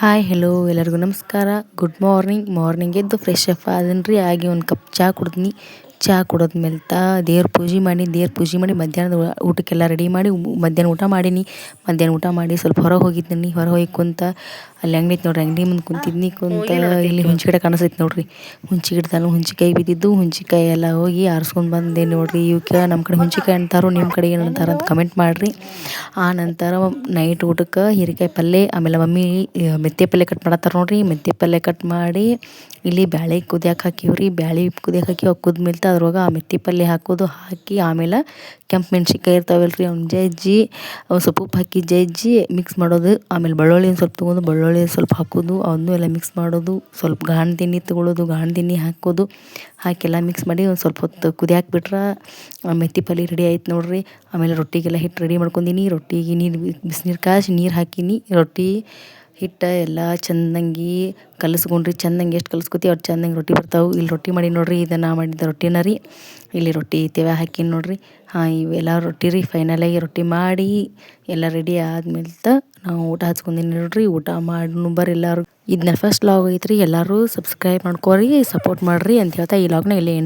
Hi hello ಎಲ್ಲರಿಗೂ ನಮಸ್ಕಾರ. Good morning ಎದ್ದು ಫ್ರೆಶ್ ಅಪ್ ಆದನ್ರಿ. ಆಗಿ ಒಂದು ಕಪ್ ಚಹಾ ಕುಡಿದ್ನಿ. ಚಹಾ ಕುಡಿದ್ಮೇಲೆ ದೇವ್ರ ಪೂಜೆ ಮಾಡಿ ಮಧ್ಯಾಹ್ನದ ಊಟಕ್ಕೆಲ್ಲ ರೆಡಿ ಮಾಡಿ ಮಧ್ಯಾಹ್ನ ಊಟ ಮಾಡೀನಿ. ಮಧ್ಯಾಹ್ನ ಊಟ ಮಾಡಿ ಸ್ವಲ್ಪ ಹೊರಗೆ ಹೋಗಿದ್ದೀನಿ. ಹೊರಗೆ ಹೋಗಿ ಕುಂತ ಅಲ್ಲಿ ಅಂಗಡಿ ಐತೆ ನೋಡ್ರಿ, ಅಂಗಡಿ ಮುಂದೆ ಕುಂತಿದ್ನಿ. ಇಲ್ಲಿ ಹುಂಚಿಗಿಡ ಕಾಣಿಸ್ತೈತೆ ನೋಡ್ರಿ. ಹುಂಚಿಕಾಯಿ ಬಿದ್ದಿದ್ದು, ಹುಂಚಿಕಾಯಿ ಎಲ್ಲ ಹೋಗಿ ಆರಿಸ್ಕೊಂಡು ಬಂದೆ ನೋಡ್ರಿ. ಇವಕ್ಕೆ ನಮ್ಮ ಕಡೆ ಹುಂಚಿಕಾಯಿ ಅಂತಾರೋ, ನಿಮ್ಮ ಕಡೆ ಏನು ಅಂತಾರ ಅಂತ ಕಮೆಂಟ್ ಮಾಡಿರಿ. ಆ ನಂತರ ನೈಟ್ ಊಟಕ್ಕೆ ಹೀರೆಕಾಯಿ ಪಲ್ಯ, ಆಮೇಲೆ ಮಮ್ಮಿ ಮೆಂತ್ಯ ಪಲ್ಯ ಕಟ್ ಮಾಡತ್ತಾರ ನೋಡ್ರಿ. ಮೆಂತ್ಯ ಪಲ್ಯ ಕಟ್ ಮಾಡಿ ಇಲ್ಲಿ ಬ್ಯಾಳೆ ಕುದಿಯಕ್ಕೆ ಹಾಕಿವ್ರಿ. ಬ್ಯಾಳೆ ಕುದಿಯಕ್ಕೆ ಹಾಕಿ ಕುದ್ಮೇಲೆ ಅದ್ರೊಳಗೆ ಆ ಮೆಂತ್ಯ ಪಲ್ಯ ಹಾಕಿ ಆಮೇಲೆ ಕೆಂಪು ಮೆಣ್ಸಿನ್ಕಾಯಿ ಇರ್ತಾವಲ್ರಿ, ಅವ್ನು ಜಜ್ಜಿ ಸ್ವಲ್ಪ ಉಪ್ಪು ಹಾಕಿ ಜಜ್ಜಿ ಮಿಕ್ಸ್ ಮಾಡೋದು. ಆಮೇಲೆ ಬೆಳ್ಳುಳ್ಳಿ ಸ್ವಲ್ಪ ತೊಗೊಂಡು ಬೆಳ್ಳುಳ್ಳಿ ಸ್ವಲ್ಪ ಹಾಕೋದು, ಅವನ್ನೂ ಎಲ್ಲ ಮಿಕ್ಸ್ ಮಾಡೋದು. ಸ್ವಲ್ಪ ಗಾಣದ ಎಣ್ಣೆ ತೊಗೊಳ್ಳೋದು, ಗಾಣದ ಎಣ್ಣೆ ಹಾಕೋದು. ಹಾಕೆಲ್ಲ ಮಿಕ್ಸ್ ಮಾಡಿ ಒಂದು ಸ್ವಲ್ಪ ಹೊತ್ತು ಕುದಿಯಾಕೆ ಬಿಟ್ರೆ ಮೆಂತ್ಯ ಪಲ್ಯ ರೆಡಿ ಆಯ್ತು ನೋಡ್ರಿ. ಆಮೇಲೆ ರೊಟ್ಟಿಗೆಲ್ಲ ಹಿಟ್ಟು ರೆಡಿ ಮಾಡ್ಕೊಂಡೀನಿ. ರೊಟ್ಟಿಗೆ ಬಿಸಿನೀರು ಕಾಯ್ಸಿ ನೀರು ಹಾಕೀನಿ. ರೊಟ್ಟಿ ಹಿಟ್ಟು ಎಲ್ಲ ಚೆಂದಂಗೆ ಕಲಸ್ಕೊಂಡ್ರಿ. ಚೆಂದಂಗೆ ಎಷ್ಟು ಕಲಸ್ಕೊತೀವಿ ಅಷ್ಟು ಚೆಂದಂಗೆ ರೊಟ್ಟಿ ಬರ್ತಾವೆ. ಇಲ್ಲಿ ರೊಟ್ಟಿ ಮಾಡಿ ನೋಡ್ರಿ, ಇದನ್ನು ಮಾಡಿದ್ದ ರೊಟ್ಟಿನ ರೀ. ಇಲ್ಲಿ ರೊಟ್ಟಿ ತೇವ ಹಾಕೀನಿ ನೋಡ್ರಿ. ಇವೆಲ್ಲ ರೊಟ್ಟಿ ರೀ. ಫೈನಲಾಗಿ ರೊಟ್ಟಿ ಮಾಡಿ ಎಲ್ಲ ರೆಡಿ ಆದ್ಮೇಲೆ ನಾವು ಊಟ ಹಚ್ಕೊಂಡೀನಿ ನೋಡ್ರಿ. ಊಟ ಮಾಡಿ ಬರ್ರಿ ಎಲ್ಲರೂ. ಇದನ್ನ ಫಸ್ಟ್ ಲಾಗ್ ಐತ್ರಿ. ಎಲ್ಲರೂ ಸಬ್ಸ್ಕ್ರೈಬ್ ಮಾಡ್ಕೊರಿ, ಸಪೋರ್ಟ್ ಮಾಡಿರಿ ಅಂತ ಹೇಳ್ತಾ ಈ ಲಾಗ್ನ ಇಲ್ಲೇ ಎಂಡ್